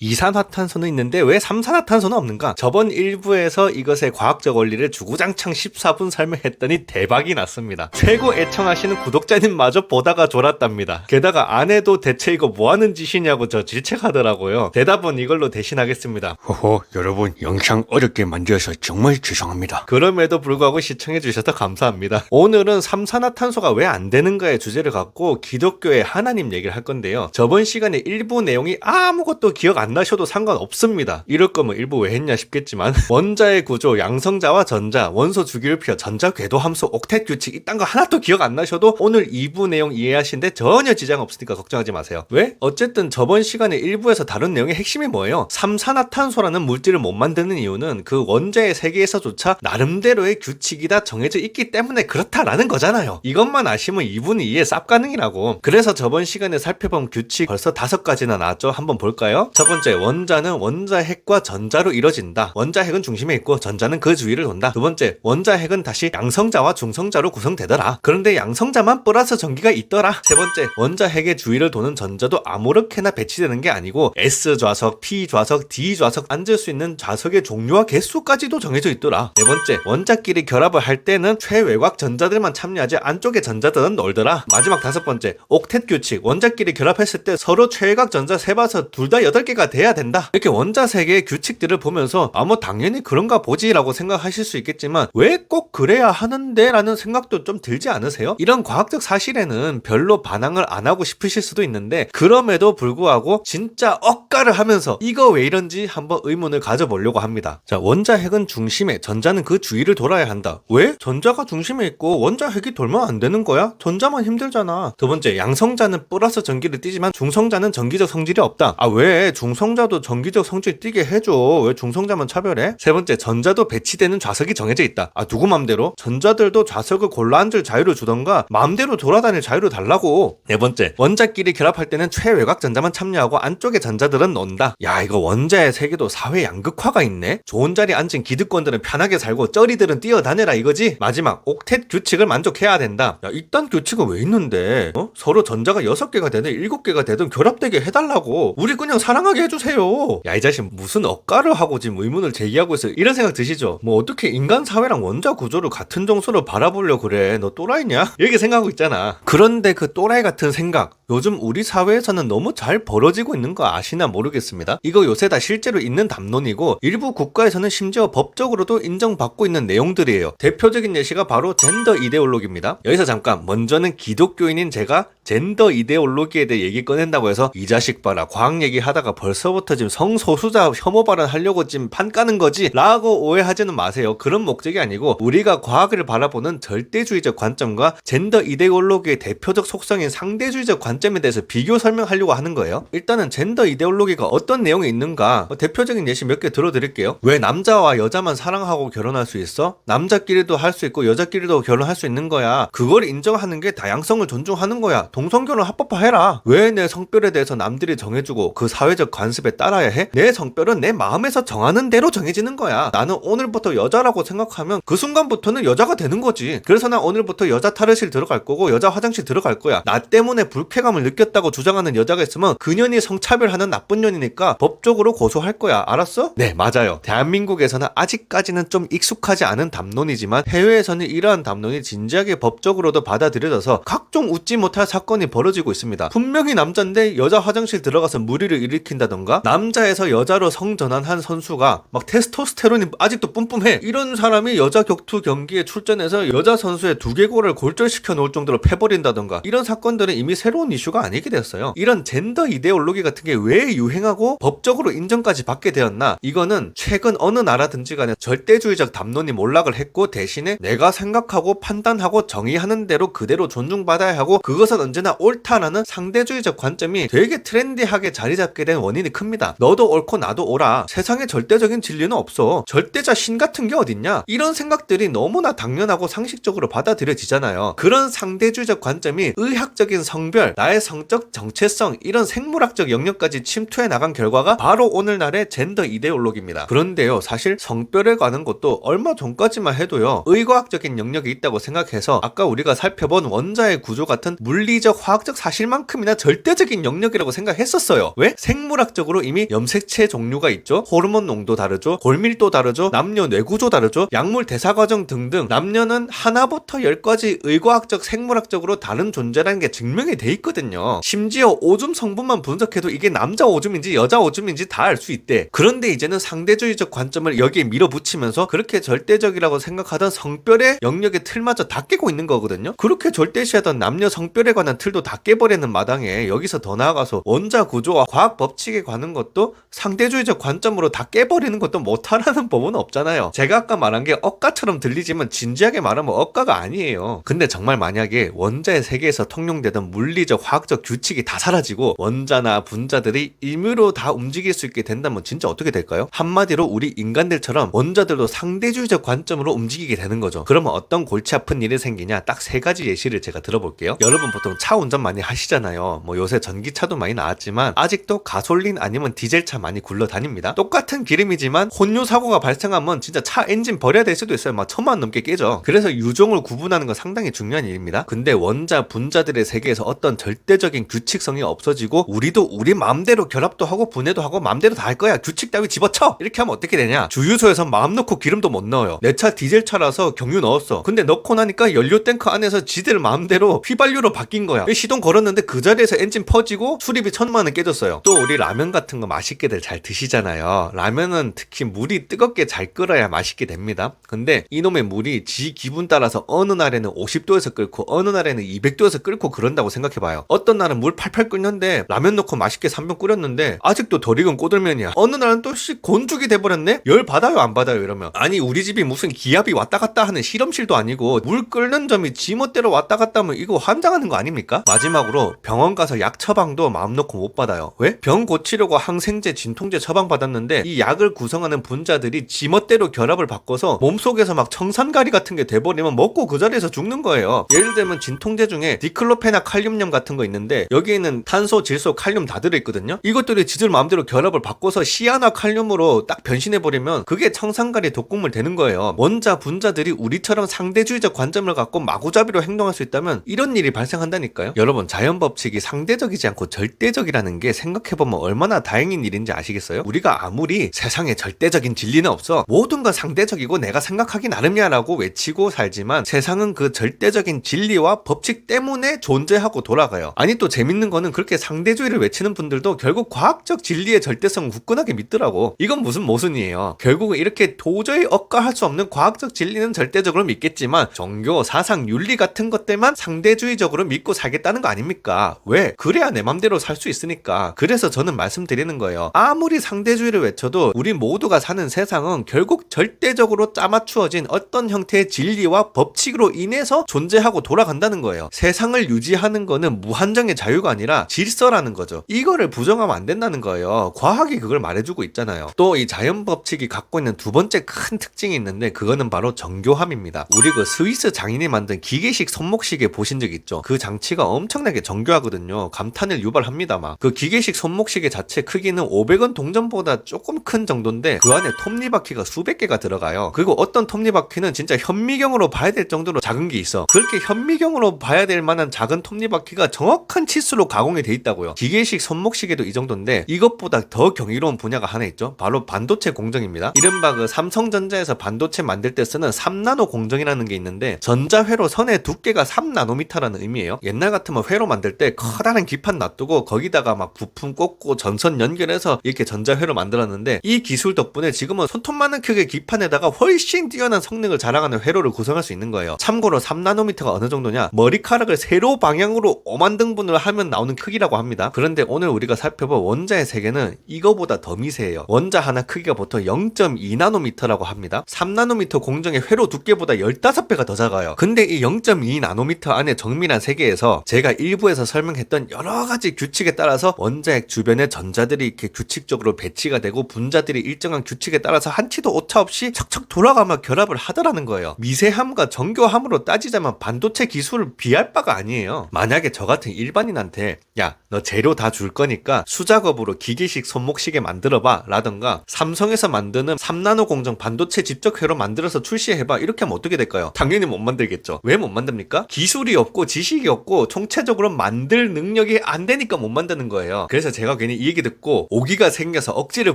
이산화탄소는 있는데 왜 삼산화탄소는 없는가? 저번 일부에서 이것의 과학적 원리를 주구장창 14분 설명했더니 대박이 났습니다. 최고 애청하시는 구독자님마저 보다가 졸았답니다. 게다가 아내도 대체 이거 뭐하는 짓이냐고 저 질책하더라고요. 대답은 이걸로 대신하겠습니다. 호호, 여러분 영상 어렵게 만들어서 정말 죄송합니다. 그럼에도 불구하고 시청해주셔서 감사합니다. 오늘은 삼산화탄소가 왜 안 되는가의 주제를 갖고 기독교의 하나님 얘기를 할 건데요. 저번 시간에 일부 내용이 아무것도 기억 안 나셔도 상관없습니다. 이럴 거면 일부 왜 했냐 싶겠지만 원자의 구조, 양성자와 전자, 원소 주기율표, 전자 궤도 함수, 옥텟 규칙 이딴 거 하나도 기억 안 나셔도 오늘 2부 내용 이해하시는데 전혀 지장 없으니까 걱정하지 마세요. 왜? 어쨌든 저번 시간에 1부에서 다룬 내용의 핵심이 뭐예요? 삼산화탄소라는 물질을 못 만드는 이유는 그 원자의 세계에서조차 나름대로의 규칙이 다 정해져 있기 때문에 그렇다라는 거잖아요. 이것만 아시면 2부는 이해 쌉 가능이라고. 그래서 저번 시간에 살펴본 규칙 벌써 5가지나 나왔죠? 한번 볼까요? 첫 번째, 원자는 원자핵과 전자로 이뤄진다. 원자핵은 중심에 있고 전자는 그 주위를 돈다. 두 번째, 원자핵은 다시 양성자와 중성자로 구성되더라. 그런데 양성자만 플러스 전기가 있더라. 세 번째, 원자핵의 주위를 도는 전자도 아무렇게나 배치되는 게 아니고 S 좌석, P 좌석, D 좌석 앉을 수 있는 좌석의 종류와 개수까지도 정해져 있더라. 네 번째, 원자끼리 결합을 할 때는 최외곽 전자들만 참여하지 안쪽의 전자들은 놀더라. 마지막 5번째, 옥텟 규칙. 원자끼리 결합했을 때 서로 최외곽 전자 세봐서 둘 다 8개가 돼야 된다. 이렇게 원자 세계의 규칙들을 보면서 뭐 당연히 그런가 보지 라고 생각하실 수 있겠지만 왜 꼭 그래야 하는데 라는 생각도 좀 들지 않으세요? 이런 과학적 사실에는 별로 반항을 안 하고 싶으실 수도 있는데 그럼에도 불구하고 진짜 억가를 하면서 이거 왜 이런지 한번 의문을 가져보려고 합니다. 자, 원자핵은 중심에, 전자는 그 주위를 돌아야 한다. 왜? 전자가 중심에 있고 원자핵이 돌면 안 되는 거야? 전자만 힘들잖아. 두 번째, 양성자는 플러스 전기를 띠지만 중성자는 전기적 성질이 없다. 아, 왜? 중성자도 전기적 성질 띠게 해줘. 왜 중성자만 차별해? 세 번째, 전자도 배치되는 좌석이 정해져 있다. 아, 누구 맘대로? 전자들도 좌석을 골라 앉을 자유를 주던가 마음대로 돌아다닐 자유를 달라고. 네 번째, 원자끼리 결합할 때는 최외곽 전자만 참여하고 안쪽의 전자들은 논다. 야, 이거 원자의 세계도 사회 양극화가 있네? 좋은 자리에 앉은 기득권들은 편하게 살고 쩌리들은 뛰어다녀라 이거지? 마지막, 옥텟 규칙을 만족해야 된다. 야, 이딴 규칙은 왜 있는데? 서로 전자가 6개가 되든 7개가 되든 결합되게 해달라고. 우리 그냥 사랑하게 해주세요. 야, 이 자식 무슨 억가를 하고 지금 의문을 제기하고 있어. 이런 생각 드시죠? 뭐 어떻게 인간 사회랑 원자 구조를 같은 정서로 바라보려고 그래. 너 또라이냐? 이렇게 생각하고 있잖아. 그런데 그 또라이 같은 생각 요즘 우리 사회에서는 너무 잘 벌어지고 있는 거 아시나 모르겠습니다. 이거 요새 다 실제로 있는 담론이고 일부 국가에서는 심지어 법적으로도 인정받고 있는 내용들이에요. 대표적인 예시가 바로 젠더 이데올로기입니다. 여기서 잠깐, 먼저는 기독교인인 제가 젠더 이데올로기에 대해 얘기 꺼낸다고 해서 이 자식 봐라 과학 얘기하다가 벌써부터 지금 성소수자 혐오 발언하려고 지금 판 까는 거지? 라고 오해하지는 마세요. 그런 목적이 아니고 우리가 과학을 바라보는 절대주의적 관점과 젠더 이데올로기의 대표적 속성인 상대주의적 관점에 대해서 비교 설명하려고 하는 거예요. 일단은 젠더 이데올로기가 어떤 내용이 있는가 대표적인 예시 몇 개 들어드릴게요. 왜 남자와 여자만 사랑하고 결혼할 수 있어? 남자끼리도 할 수 있고 여자끼리도 결혼할 수 있는 거야. 그걸 인정하는 게 다양성을 존중하는 거야. 동성결혼 합법화해라. 왜 내 성별에 대해서 남들이 정해주고 그 사회적 관습에 따라야 해? 내 성별은 내 마음에서 정하는 대로 정해지는 거야. 나는 오늘부터 여자라고 생각하면 그 순간부터는 여자가 되는 거지. 그래서 난 오늘부터 여자 탈의실 들어갈 거고 여자 화장실 들어갈 거야. 나 때문에 불쾌감을 느꼈다고 주장하는 여자가 있으면 그년이 성차별하는 나쁜 년이니까 법적으로 고소할 거야. 알았어? 네, 맞아요. 대한민국에서는 아직까지는 좀 익숙하지 않은 담론이지만 해외에서는 이러한 담론이 진지하게 법적으로도 받아들여져서 각종 웃지 못할 사건이 벌어지고 있습니다. 분명히 남자인데 여자 화장실 들어가서 무리를 일으킨다던가 남자에서 여자로 성전환한 선수가 막 테스토스테론이 아직도 뿜뿜해. 이런 사람이 여자 격투 경기에 출전해서 여자 선수의 두개골을 골절시켜 놓을 정도로 패버린다던가 이런 사건들은 이미 새로운 이슈가 아니게 되었어요. 이런 젠더 이데올로기 같은 게 왜 유행하고 법적으로 인정까지 받게 되었나? 이거는 최근 어느 나라든지 간에 절대주의적 담론이 몰락을 했고 대신에 내가 생각하고 판단하고 정의하는 대로 그대로 존중받아야 하고 그것은 언제나 옳다라는 상대주의적 관점이 되게 트렌디하게 자리 잡게 된 원인이 큽니다. 너도 옳고 나도 옳아. 세상에 절대적인 진리는 없어. 절대자 신 같은 게 어딨냐? 이런 생각들이 너무나 당연하고 상식적으로 받아들여지잖아요. 그런 상대주의적 관점이 의학적인 성별, 나의 성적 정체성 이런 생물학적 영역까지 침투해 나간 결과가 바로 오늘날의 젠더 이데올로기입니다. 그런데요, 사실 성별에 관한 것도 얼마 전까지만 해도요 의과학적인 영역이 있다고 생각해서 아까 우리가 살펴본 원자의 구조 같은 물리적 화학적 사실만큼이나 절대적인 영역이라고 생각했었어요. 왜? 생물학 생물학적으로 이미 염색체 종류가 있죠. 호르몬 농도 다르죠. 골밀도 다르죠. 남녀 뇌구조 다르죠. 약물 대사과정 등등 남녀는 하나부터 10까지 의과학적 생물학적으로 다른 존재라는 게 증명이 돼 있거든요. 심지어 오줌 성분만 분석해도 이게 남자 오줌인지 여자 오줌인지 다 알 수 있대. 그런데 이제는 상대주의적 관점을 여기에 밀어붙이면서 그렇게 절대적이라고 생각하던 성별의 영역의 틀마저 다 깨고 있는 거거든요. 그렇게 절대시하던 남녀 성별에 관한 틀도 다 깨버리는 마당에 여기서 더 나아가서 원자 구조와 과학 법칙에 관한 것도 상대주의적 관점으로 다 깨버리는 것도 못하라는 법은 없잖아요. 제가 아까 말한 게 억가처럼 들리지만 진지하게 말하면 억가가 아니에요. 근데 정말 만약에 원자의 세계에서 통용되던 물리적 화학적 규칙이 다 사라지고 원자나 분자들이 임의로 다 움직일 수 있게 된다면 진짜 어떻게 될까요? 한마디로 우리 인간들처럼 원자들도 상대주의적 관점으로 움직이게 되는 거죠. 그러면 어떤 골치 아픈 일이 생기냐? 딱 3가지 예시를 제가 들어볼게요. 여러분 보통 차 운전 많이 하시잖아요. 뭐 요새 전기차도 많이 나왔지만 아직도 가솔린 아니면 디젤차 많이 굴러다닙니다. 똑같은 기름이지만 혼유 사고가 발생하면 진짜 차 엔진 버려야 될 수도 있어요. 막 1000만 원 넘게 깨져. 그래서 유종을 구분하는 건 상당히 중요한 일입니다. 근데 원자, 분자들의 세계에서 어떤 절대적인 규칙성이 없어지고 우리도 우리 마음대로 결합도 하고 분해도 하고 마음대로 다 할 거야. 규칙 따위 집어쳐! 이렇게 하면 어떻게 되냐? 주유소에서 마음 놓고 기름도 못 넣어요. 내 차 디젤차라서 경유 넣었어. 근데 넣고 나니까 연료 탱크 안에서 지들 마음대로 휘발유로 바뀐 거야. 시동 걸었는데 그 자리에서 엔진 퍼지고 수리비 1000만 원 깨졌어요. 또 우리 라면 같은 거 맛있게들 잘 드시잖아요. 라면은 특히 물이 뜨겁게 잘 끓어야 맛있게 됩니다. 근데 이놈의 물이 지 기분 따라서 어느 날에는 50도에서 끓고 어느 날에는 200도에서 끓고 그런다고 생각해봐요. 어떤 날은 물 팔팔 끓는데 라면 넣고 맛있게 3병 끓였는데 아직도 덜 익은 꼬들면이야. 어느 날은 또 곤죽이 돼버렸네? 열 받아요 안 받아요 이러면. 아니 우리 집이 무슨 기압이 왔다 갔다 하는 실험실도 아니고 물 끓는 점이 지멋대로 왔다 갔다 하면 이거 환장하는 거 아닙니까? 마지막으로 병원 가서 약 처방도 마음 놓고 못 받아요. 왜? 병 고치려고 항생제, 진통제 처방 받았는데 이 약을 구성하는 분자들이 지멋대로 결합을 바꿔서 몸속에서 막 청산가리 같은 게 돼버리면 먹고 그 자리에서 죽는 거예요. 예를 들면 진통제 중에 디클로페나 칼륨염 같은 거 있는데 여기에는 탄소, 질소, 칼륨 다 들어있거든요. 이것들이 지들 마음대로 결합을 바꿔서 시아나 칼륨으로 딱 변신해버리면 그게 청산가리 독극물 되는 거예요. 원자, 분자들이 우리처럼 상대주의적 관점을 갖고 마구잡이로 행동할 수 있다면 이런 일이 발생한다니까요. 여러분 자연 법칙이 상대적이지 않고 절대적이라는 게 생각해보면 얼마나 다행인 일인지 아시겠어요? 우리가 아무리 세상에 절대적인 진리는 없어 모든 건 상대적이고 내가 생각하기 나름이야 라고 외치고 살지만 세상은 그 절대적인 진리와 법칙 때문에 존재하고 돌아가요. 아니 또 재밌는 거는 그렇게 상대주의를 외치는 분들도 결국 과학적 진리의 절대성을 굳건하게 믿더라고. 이건 무슨 모순이에요. 결국은 이렇게 도저히 억가할 수 없는 과학적 진리는 절대적으로 믿겠지만 종교, 사상, 윤리 같은 것들만 상대주의적으로 믿고 살겠다는 거 아닙니까? 왜? 그래야 내 맘대로 살 수 있으니까. 그래서 저는 말씀드리는 거예요. 아무리 상대주의를 외쳐도 우리 모두가 사는 세상은 결국 절대적으로 짜맞추어진 어떤 형태의 진리와 법칙으로 인해서 존재하고 돌아간다는 거예요. 세상을 유지하는 거는 무한정의 자유가 아니라 질서라는 거죠. 이거를 부정하면 안 된다는 거예요. 과학이 그걸 말해주고 있잖아요. 또 이 자연 법칙이 갖고 있는 두 번째 큰 특징이 있는데 그거는 바로 정교함입니다. 우리 그 스위스 장인이 만든 기계식 손목시계 보신 적 있죠? 그 장치가 엄청나게 정교하거든요. 감탄을 유발합니다. 막 그 기계식 손목시계 자체 크기는 500원 동전보다 조금 큰 정도인데 그 안에 톱니바퀴가 수백 개가 들어가요. 그리고 어떤 톱니바퀴는 진짜 현미경으로 봐야 될 정도로 작은 게 있어. 그렇게 현미경으로 봐야 될 만한 작은 톱니바퀴가 정확한 치수로 가공이 돼 있다고요. 기계식 손목시계도 이 정도인데 이것보다 더 경이로운 분야가 하나 있죠. 바로 반도체 공정입니다. 이른바 그 삼성전자에서 반도체 만들 때 쓰는 3나노 공정이라는 게 있는데 전자회로 선의 두께가 3나노미터라는 의미예요. 옛날 같으면 회로 만들 때 커다란 기판 놔두고 거기다가 막 부품 꽂고 전선 연결해서 이렇게 전자회로 만들었는데 이 기술 덕분에 지금은 손톱만한 크기의 기판에다가 훨씬 뛰어난 성능을 자랑하는 회로를 구성할 수 있는 거예요. 참고로 3나노미터가 어느 정도냐? 머리카락을 세로 방향으로 5만 등분을 하면 나오는 크기라고 합니다. 그런데 오늘 우리가 살펴볼 원자의 세계는 이거보다 더 미세해요. 원자 하나 크기가 보통 0.2나노미터라고 합니다. 3나노미터 공정의 회로 두께보다 15배가 더 작아요. 근데 이 0.2나노미터 안에 정밀한 세계에서 제가 일부에서 설명했던 여러 가지 규칙에 따라서 원자핵 주변에 전자들이 이렇게 규칙적으로 배치가 되고 분자들이 일정한 규칙에 따라서 한치도 오차 없이 척척 돌아가며 결합을 하더라는 거예요. 미세함과 정교함으로 따지자면 반도체 기술을 비할 바가 아니에요. 만약에 저 같은 일반인한테 야, 너 재료 다 줄 거니까 수작업으로 기계식 손목시계 만들어봐 라던가 삼성에서 만드는 3나노 공정 반도체 집적회로 만들어서 출시해봐 이렇게 하면 어떻게 될까요? 당연히 못 만들겠죠. 왜 못 만듭니까? 기술이 없고 지식이 없고 총체적으로 만들 능력이 안 되니까 못 만드는 거예요. 그래서 제가 괜히 이 얘기 듣고 오기가 생겨서 억지를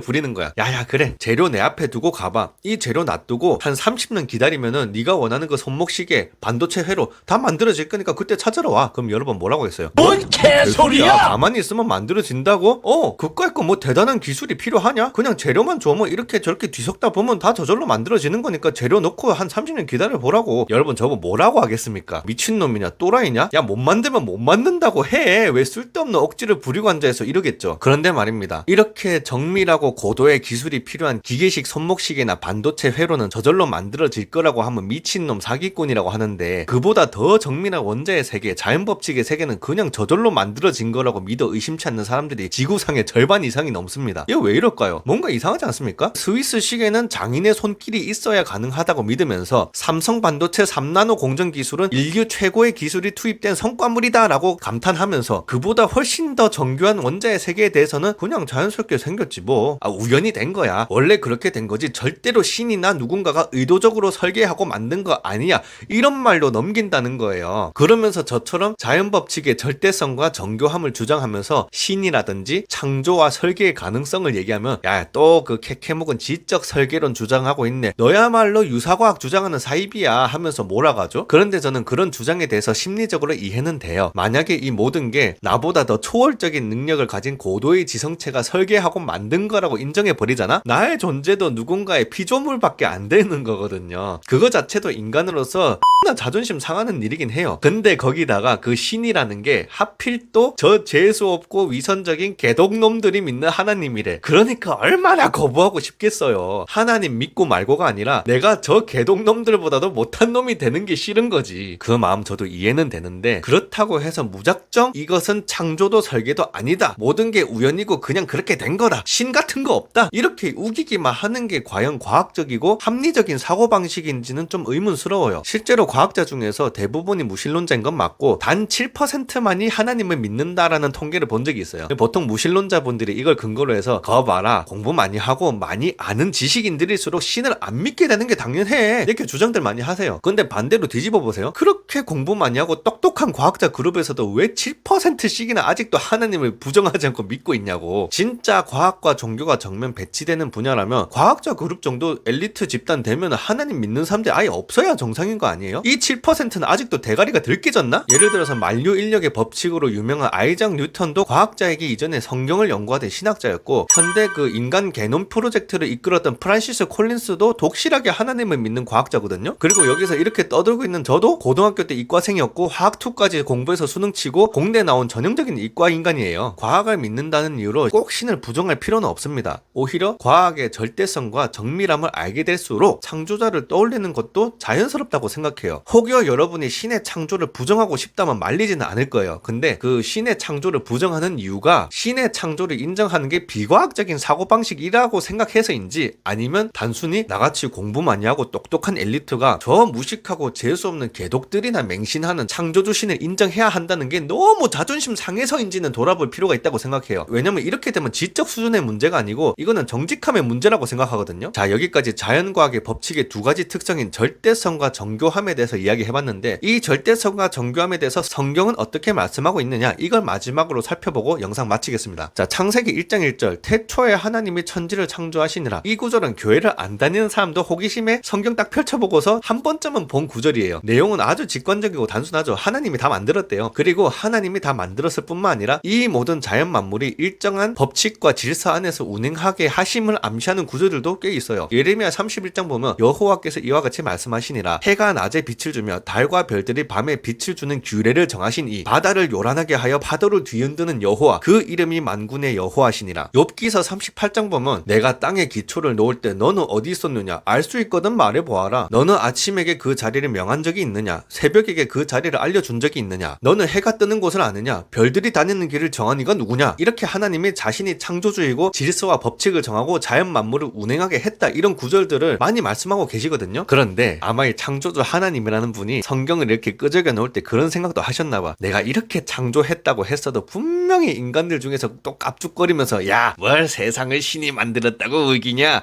부리는 거야. 야야 그래 재료 내 앞에 두고 가봐. 이 재료 놔두고 한 30년 기다리면은 네가 원하는 그 손목시계 반도체 회로 다 만들어질 거니까 그때 찾으러 와. 그럼 여러분 뭐라고 했어요? 뭔 개소리야! 가만히 있으면 만들어진다고? 그거에 뭐 대단한 기술이 필요하냐? 그냥 재료만 주면 이렇게 저렇게 뒤섞다 보면 다 저절로 만들어지는 거니까 재료 넣고 한 30년 기다려 보라고. 여러분 저거 뭐라고 하겠습니까? 미친놈이냐 또라이냐? 야 못 만들면 못 만든다고 해. 왜 쓸데없는 억지를 부리고 앉아있어 이러겠죠. 그런데 말입니다. 이렇게 정밀하고 고도의 기술이 필요한 기계식 손목시계나 반도체 회로는 저절로 만들어질 거라고 하면 미친놈 사기꾼이라고 하는데, 그보다 더 정밀한 원자의 세계, 자연법칙의 세계는 그냥 저절로 만들어진 거라고 믿어 의심치 않는 사람들이 지구상의 절반 이상이 넘습니다. 이거 왜 이럴까요? 뭔가 이상하지 않습니까? 스위스 시계는 장인의 손길이 있어야 가능하다고 믿으면서 삼성 반도체 3나노 공정 기술은 인류 최고의 기술이 투입된 성과물이다 라고 감탄하면서 그보다 훨씬 더 정교한 원자의 세계에 대해서는 그냥 자연스럽게 생겼지 뭐. 우연이 된 거야. 원래 그렇게 된 거지 절대로 신이나 누군가가 의도적으로 설계하고 만든 거 아니야. 이런 말로 넘긴다는 거예요. 그러면서 저처럼 자연법칙의 절대성과 정교함을 주장하면서 신이라든지 창조와 설계의 가능성을 얘기하면 야 또 그 캐캐묵은 지적 설계론 주장하고 있네. 너야말로 유사과학 주장하는 사입이야 하면서 몰아가죠. 그런데 저는 그런 주장에 대해서 심리적으로 이해는 돼요. 만약에 이 모든 게 나보다 더 초월적인 능력을 가진 고도의 지성체가 설계하고 만든 거라고 인정해버리잖아? 나의 존재도 누군가의 피조물밖에 안 되는 거거든요. 그거 자체도 인간으로서 나 자존심 상하는 일이긴 해요. 근데 거기다가 그 신이라는 게 하필 또 저 재수 없고 위선적인 개독놈들이 믿는 하나님이래. 그러니까 얼마나 거부하고 싶겠어요. 하나님 믿고 말고가 아니라 내가 저 개독놈들보다도 못한 놈이 되는 게 싫은 거지. 그 마음 저도 이해는 되는데, 그렇다고 해서 무작정 이것은 창조도 설계도 아니다, 모든 게 우연이고 그냥 그렇게 된 거다, 신 같은 거 없다, 이렇게 우기기만 하는 게 과연 과학적이고 합리적인 사고방식인지는 좀 의문스러워요. 실제로 과학자 중에서 대부분이 무신론자인 건 맞고 단 7%만이 하나님을 믿는다라는 통계를 본 적이 있어요. 보통 무신론자분들이 이걸 근거로 해서 거 봐라, 공부 많이 하고 많이 아는 지식인들일수록 신을 안 믿게 되는 게 당연해, 이렇게 주장들 많이 하세요. 근데 반대로 뒤집어 보세요. 그렇게 공부 많이 하고 똑똑한 과학자 그룹에서도 왜 7%씩이나 아직도 하나님을 부정하지 않고 믿고 있냐고. 진짜 과학과 종교가 정면 배치되는 분야라면 과학자 그룹 정도 엘리트 집단 되면 하나님 믿는 사람들이 아예 없어야 정상인 거 아니에요? 이 7%는 아직도 대가리가 들깨졌나? 예를 들어서 만류 인력의 법칙으로 유명한 아이작 뉴턴도 과학자이기 이전에 성경을 연구하던 신학자였고, 현대 그 인간 게놈 프로젝트를 이끌었던 프란시스 콜린스도 독실하게 하나님을 믿는 과학자거든요. 그리고 여기서 이렇게 떠들고 있는 저도 고등학교 때 이과생이었고 화학2까지 공부해서 수능 치고 공대 나온 전형적인 이과 인간이에요. 과학을 믿는다는 이유로 꼭 신을 부정할 필요는 없습니다. 오히려 과학의 절대성과 정밀함을 알게 될수록 창조자를 떠올리는 것도 자연스럽다고 생각해요. 혹여 여러분이 신의 창조를 부정하고 싶다면 말리지는 않을 거예요. 근데 그 신의 창조를 부정하는 이유가 신의 창조를 인정하는 게 비과학적인 사고방식이라고 생각해서인지, 아니면 단순히 나같이 공부 많이 하고 똑똑한 엘리트가 저 무식하고 재수없는 개독들이나 맹신하는 창조주 신을 인정해야 한다는 게 너무 자존심 상해서인지는 돌아볼 필요가 있다고 생각해요. 왜냐면 이렇게 되면 지적 수준의 문제가 아니고 이거는 정직함의 문제라고 생각하거든요. 자, 여기까지 자연과학의 법칙의 두 가지 특성인 절대성과 정교함에 대해서 이야기해봤는데, 이 절대성과 정교함에 대해서 성경은 어떻게 말씀하고 있느냐, 이걸 마지막으로 살펴보고 영상 마치겠습니다. 자, 창세기 1장 1절 태초에 하나님이 천지를 창조하시니라. 이 구절은 교회를 안 다니는 사람도 호기심에 성경 딱 펼쳐보고서 한 번쯤은 본 구절이에요. 내용은 아주 직관적이고 단순하죠. 하나님이 다 만들었대요. 그리고 하나님이 다 만들었을 뿐만 아니라 이 모든 자연 만물이 일정한 법칙과 질서 안에서 운행하게 하심을 암시하는 구절들도 꽤 있어요. 예레미야 31장 보면 여호와께서 이와 같이 말씀하시니라. 해가 낮에 빛을 주며 달과 별들이 밤에 빛을 주는 규례를 정하신 이, 바다를 요란하게 하여 파도를 뒤흔드는 여호와, 그 이름이 만군의 여호와시니라. 욥기서 38장 보면 내가 땅에 기초를 놓을 때 너는 어디 있었느냐, 알 수 있거든 말해보아라. 너는 아침에게 그 자리를 명한 적이 있느냐, 새벽에게 그 자리를 알려준 적이 있느냐, 너는 해가 뜨는 곳을 아느냐, 별들이 다니는 길을 정한 이가 누구냐. 이렇게 하나님이 자신이 창조주이고 질서와 법칙을 정하고 자연 만물을 운행하게 했다, 이런 구절들을 많이 말씀하고 계시거든요. 그런데 아마 이 창조주 하나님이라는 분이 성경을 이렇게 끄적여 놓을 때 그런 생각도 하셨나봐. 내가 이렇게 창조했다고 했어도 분명히 인간들 중에서 또 깝죽거리면서 야, 뭘 세상을 신이 만들었다고 의기냐,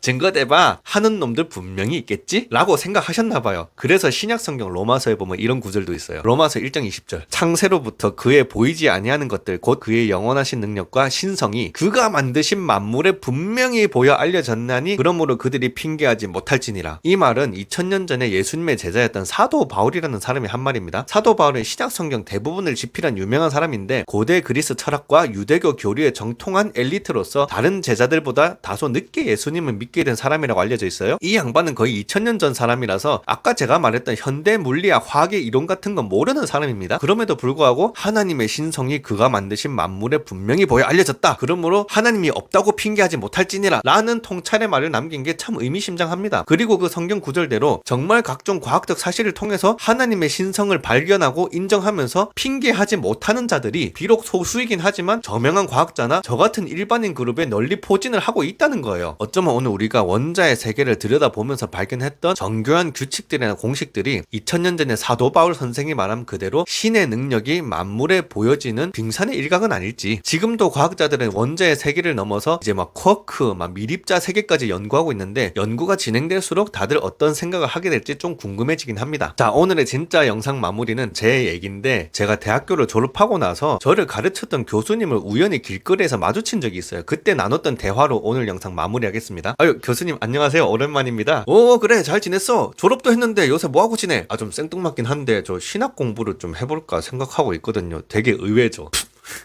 증거 대봐 하는 놈들 분명히 있겠지? 라고 생각하셨나봐요. 그래서 신약 성경 로마서에 보면 이런 구절도 있어요. 로마서 1장 20절 창세로부터 그의 보이지 아니하는 것들 곧 그의 영원하신 만드신 능력과 신성이 그가 만드신 만물에 분명히 보여 알려졌나니 그러므로 그들이 핑계하지 못할지니라. 이 말은 2000년 전에 예수님의 제자였던 사도 바울이라는 사람이 한 말입니다. 사도 바울은 신약 성경 대부분을 집필한 유명한 사람인데 고대 그리스 철학과 유대교 교리에 정통한 엘리트로서 다른 제자들보다 다소 늦게 예수님을 믿게 된 사람이라고 알려져 있어요. 이 양반은 거의 2000년 전 사람이라서 아까 제가 말했던 현대 물리학, 화학의 이론 같은 건 모르는 사람입니다. 그럼에도 불구하고 하나님의 신성이 그가 만드신 만물에 분명히 보여 알려졌다. 그러므로 하나님이 없다고 핑계하지 못할지니라 라는 통찰의 말을 남긴 게 참 의미심장합니다. 그리고 그 성경 구절대로 정말 각종 과학적 사실을 통해서 하나님의 신성을 발견하고 인정하면서 핑계하지 못하는 자들이 비록 소수이긴 하지만 저명한 과학자나 저 같은 일반인 그룹에 널리 포진을 하고 있다는 거예요. 어쩌면 오늘 우리가 원자의 세계를 들여다보면서 발견했던 정교한 규칙들이나 공식들이 2000년 전에 사도 바울 선생이 말한 그대로 신의 능력이 만물에 보여지는 빙산의 일각은 아닐지. 지금도 과학자들은 원자의 세계를 넘어서 이제 막 쿼크, 막 미립자 세계까지 연구하고 있는데 연구가 진행될수록 다들 어떤 생각을 하게 될지 좀 궁금해지긴 합니다. 자, 오늘의 진짜 영상 마무리는 제 얘기인데 제가 대학교를 졸업하고 나서 저를 가르쳤던 교수님을 우연히 길거리에서 마주친 적이 있어요. 그때 나눴던 대화로 오늘 영상 마무리하겠습니다. 아유, 교수님 안녕하세요. 오랜만입니다. 오, 그래, 잘 지냈어? 졸업도 했는데 요새 뭐하고 지내? 아, 좀 생뚱맞긴 한데 저 신학 공부를 좀 해볼까 생각하고 있거든요. 되게 의외죠.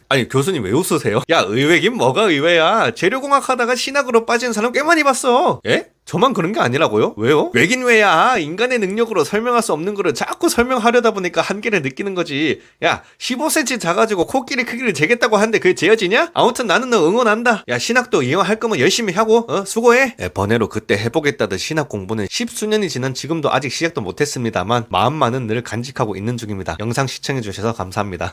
아니, 교수님 왜 웃으세요? 야, 의외긴 뭐가 의외야. 재료공학 하다가 신학으로 빠진 사람 꽤 많이 봤어. 예? 저만 그런 게 아니라고요? 왜요? 왜긴 왜야. 인간의 능력으로 설명할 수 없는 거를 자꾸 설명하려다 보니까 한계를 느끼는 거지. 야, 15cm 작아지고 코끼리 크기를 재겠다고 하는데 그게 재어지냐? 아무튼 나는 너 응원한다. 야, 신학도 이용할 거면 열심히 하고 수고해. 번외로 그때 해보겠다던 신학 공부는 10수년이 지난 지금도 아직 시작도 못했습니다만 마음만은 늘 간직하고 있는 중입니다. 영상 시청해주셔서 감사합니다.